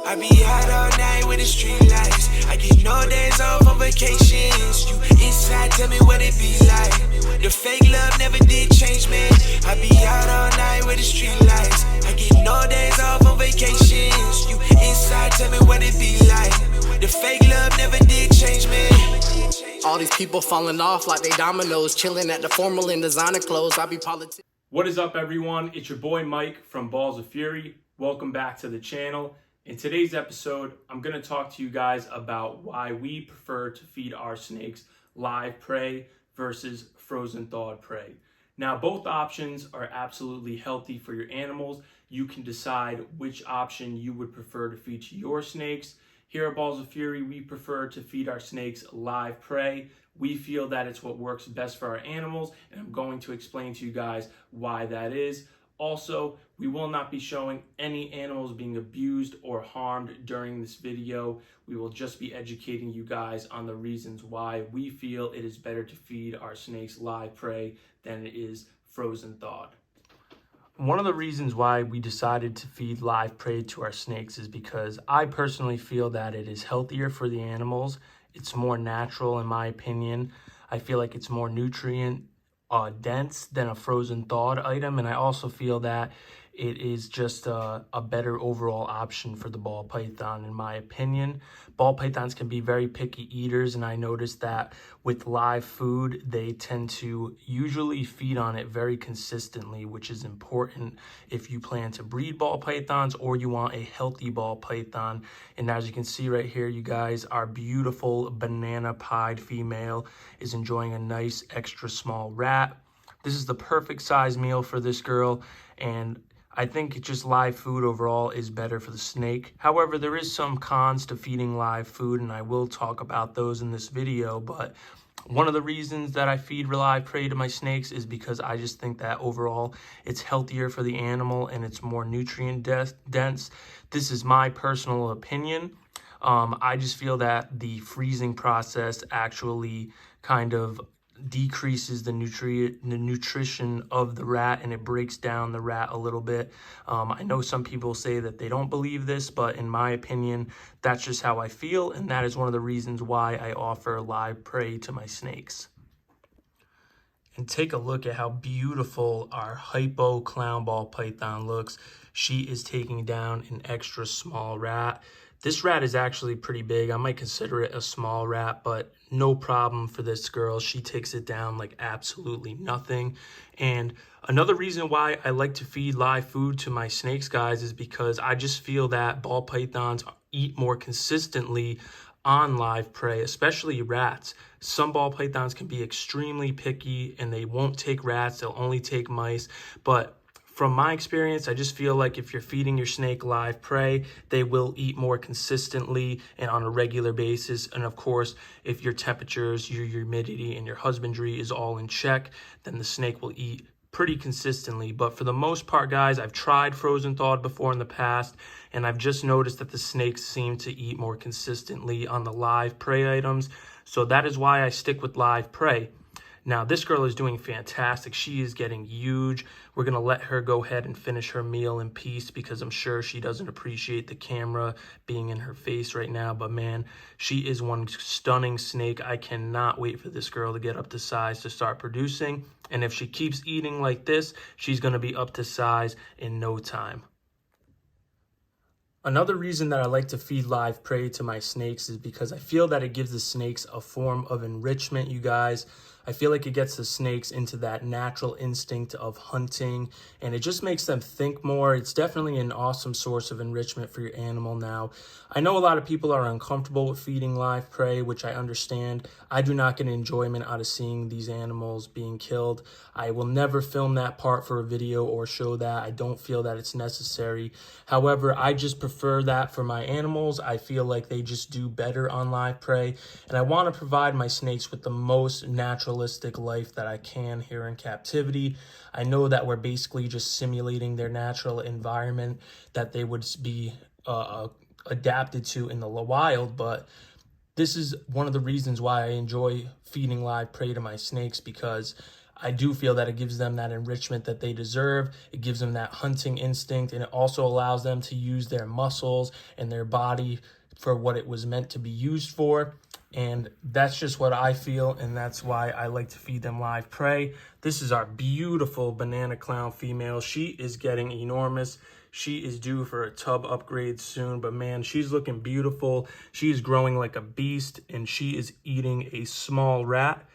I be out all night with the street lights. I get no days off on vacations. You inside, tell me what it be like. The fake love never did change me. I be out all night with the street lights. I get no days off on vacations. You inside, tell me what it be like. The fake love never did change me. All these people falling off like they dominoes, chilling at the formal and designer clothes. I be politic. What is up, everyone? It's your boy Mike from Balls of Fury. Welcome back to the channel. In today's episode, I'm going to talk to you guys about why we prefer to feed our snakes live prey versus frozen thawed prey. Now, both options are absolutely healthy for your animals. You can decide which option you would prefer to feed to your snakes. Here at Balls of Fury, we prefer to feed our snakes live prey. We feel that it's what works best for our animals, and I'm going to explain to you guys why that is. Also, we will not be showing any animals being abused or harmed during this video. We will just be educating you guys on the reasons why we feel it is better to feed our snakes live prey than it is frozen thawed. One of the reasons why we decided to feed live prey to our snakes is because I personally feel that it is healthier for the animals. It's more natural, in my opinion. I feel like it's more nutrient dense than a frozen thawed item, and I also feel that it is just a better overall option for the ball python, in my opinion. Ball pythons can be very picky eaters, and I noticed that with live food, they tend to usually feed on it very consistently, which is important if you plan to breed ball pythons or you want a healthy ball python. And as you can see right here, you guys, our beautiful banana pied female is enjoying a nice extra small rat. This is the perfect size meal for this girl, and I think just live food overall is better for the snake. However, there is some cons to feeding live food, and I will talk about those in this video. But one of the reasons that I feed live prey to my snakes is because I just think that overall it's healthier for the animal and it's more nutrient dense. This is my personal opinion. I just feel that the freezing process actually kind of decreases the nutrition of the rat, and it breaks down the rat a little bit. I know some people say that they don't believe this, but in my opinion, that's just how I feel, and that is one of the reasons why I offer live prey to my snakes. And take a look at how beautiful our hypo clown ball python looks. She is taking down an extra small rat. This rat is actually pretty big. I might consider it a small rat, but no problem for this girl. She takes it down like absolutely nothing. And another reason why I like to feed live food to my snakes, guys, is because I just feel that ball pythons eat more consistently on live prey, especially rats. Some ball pythons can be extremely picky and they won't take rats, they'll only take mice. But from my experience, I just feel like if you're feeding your snake live prey, they will eat more consistently and on a regular basis. And of course, if your temperatures, your humidity, and your husbandry is all in check, then the snake will eat pretty consistently. But for the most part, guys, I've tried frozen thawed before in the past, and I've just noticed that the snakes seem to eat more consistently on the live prey items. So that is why I stick with live prey. Now, this girl is doing fantastic. She is getting huge. We're going to let her go ahead and finish her meal in peace because I'm sure she doesn't appreciate the camera being in her face right now. But man, she is one stunning snake. I cannot wait for this girl to get up to size to start producing. And if she keeps eating like this, she's going to be up to size in no time. Another reason that I like to feed live prey to my snakes is because I feel that it gives the snakes a form of enrichment, you guys. I feel like it gets the snakes into that natural instinct of hunting, and it just makes them think more. It's definitely an awesome source of enrichment for your animal. Now, I know a lot of people are uncomfortable with feeding live prey, which I understand. I do not get enjoyment out of seeing these animals being killed. I will never film that part for a video or show that. I don't feel that it's necessary. However, I just prefer that for my animals. I feel like they just do better on live prey, and I want to provide my snakes with the most naturalistic life that I can here in captivity. I know that we're basically just simulating their natural environment that they would be adapted to in the wild, but this is one of the reasons why I enjoy feeding live prey to my snakes, because I do feel that it gives them that enrichment that they deserve. It gives them that hunting instinct, and it also allows them to use their muscles and their body for what it was meant to be used for. And that's just what I feel, and that's why I like to feed them live prey. This is our beautiful banana clown female. She is getting enormous. She is due for a tub upgrade soon, but man, she's looking beautiful. She is growing like a beast, and she is eating a small rat.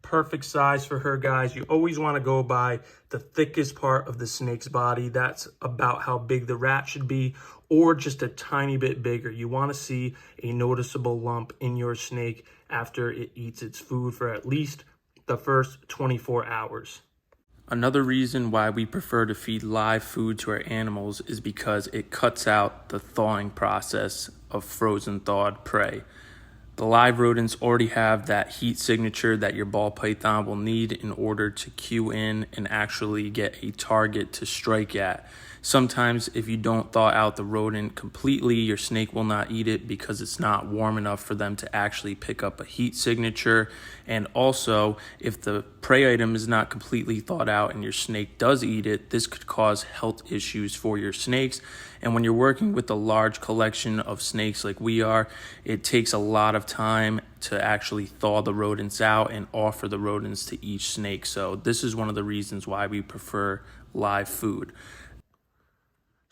Perfect size for her, guys. You always want to go by the thickest part of the snake's body. That's about how big the rat should be, or just a tiny bit bigger. You want to see a noticeable lump in your snake after it eats its food for at least the first 24 hours. Another reason why we prefer to feed live food to our animals is because it cuts out the thawing process of frozen thawed prey. The live rodents already have that heat signature that your ball python will need in order to cue in and actually get a target to strike at. Sometimes if you don't thaw out the rodent completely, your snake will not eat it because it's not warm enough for them to actually pick up a heat signature. And also, if the prey item is not completely thawed out and your snake does eat it, this could cause health issues for your snakes. And when you're working with a large collection of snakes like we are, it takes a lot of time to actually thaw the rodents out and offer the rodents to each snake. So this is one of the reasons why we prefer live food.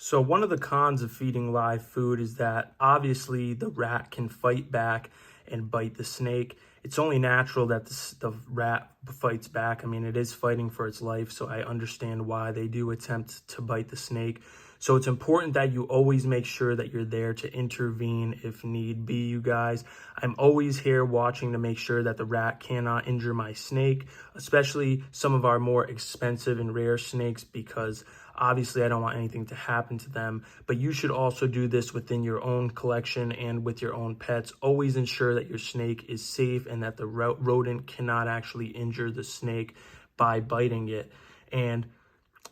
So one of the cons of feeding live food is that obviously the rat can fight back and bite the snake. It's only natural that the rat fights back. I mean, it is fighting for its life, so I understand why they do attempt to bite the snake. So it's important that you always make sure that you're there to intervene if need be, you guys. I'm always here watching to make sure that the rat cannot injure my snake, especially some of our more expensive and rare snakes, because obviously I don't want anything to happen to them. But you should also do this within your own collection and with your own pets. Always ensure that your snake is safe and that the rodent cannot actually injure the snake by biting it. And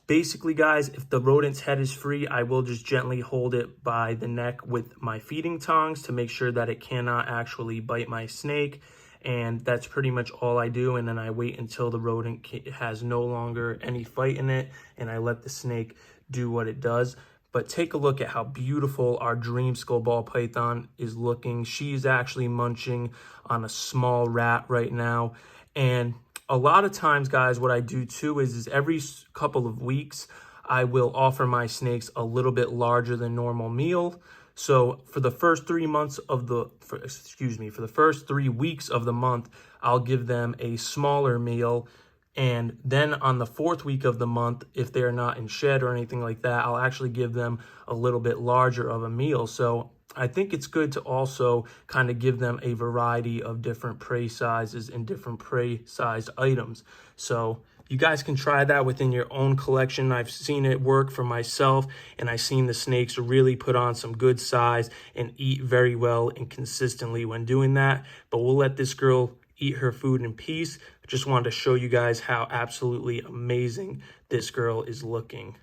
basically, guys, if the rodent's head is free, I will just gently hold it by the neck with my feeding tongs to make sure that it cannot actually bite my snake. And that's pretty much all I do. And then I wait until the rodent has no longer any fight in it, and I let the snake do what it does. But take a look at how beautiful our dream skull ball python is looking. She's actually munching on a small rat right now. And a lot of times, guys, what I do too is every couple of weeks, I will offer my snakes a little bit larger than normal meal. So for the first 3 months of for the first 3 weeks of the month, I'll give them a smaller meal. And then on the 4th week of the month, if they're not in shed or anything like that, I'll actually give them a little bit larger of a meal. So I think it's good to also kind of give them a variety of different prey sizes and different prey sized items. So you guys can try that within your own collection. I've seen it work for myself, and I've seen the snakes really put on some good size and eat very well and consistently when doing that. But we'll let this girl eat her food in peace. I just wanted to show you guys how absolutely amazing this girl is looking.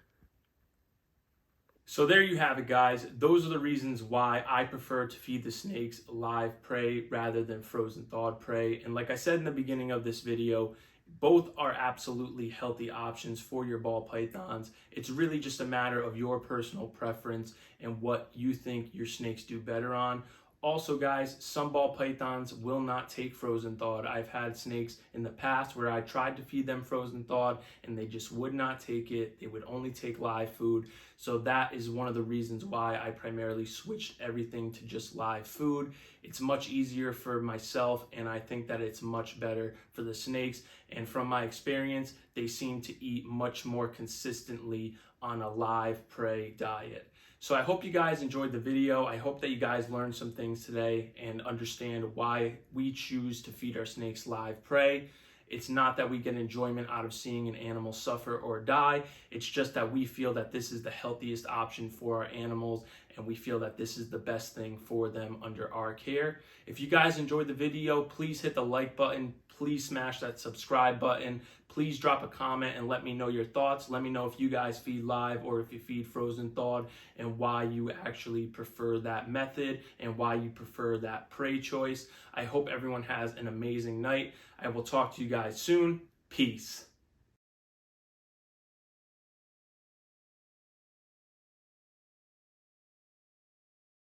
So there you have it, guys. Those are the reasons why I prefer to feed the snakes live prey rather than frozen thawed prey. And like I said in the beginning of this video, both are absolutely healthy options for your ball pythons. It's really just a matter of your personal preference and what you think your snakes do better on. Also, guys, some ball pythons will not take frozen thawed. I've had snakes in the past where I tried to feed them frozen thawed and they just would not take it. They would only take live food. So that is one of the reasons why I primarily switched everything to just live food. It's much easier for myself, and I think that it's much better for the snakes. And from my experience, they seem to eat much more consistently on a live prey diet. So I hope you guys enjoyed the video. I hope that you guys learned some things today and understand why we choose to feed our snakes live prey. It's not that we get enjoyment out of seeing an animal suffer or die. It's just that we feel that this is the healthiest option for our animals, and we feel that this is the best thing for them under our care. If you guys enjoyed the video, please hit the like button. Please smash that subscribe button. Please drop a comment and let me know your thoughts. Let me know if you guys feed live or if you feed frozen thawed, and why you actually prefer that method and why you prefer that prey choice. I hope everyone has an amazing night. I will talk to you guys soon. Peace.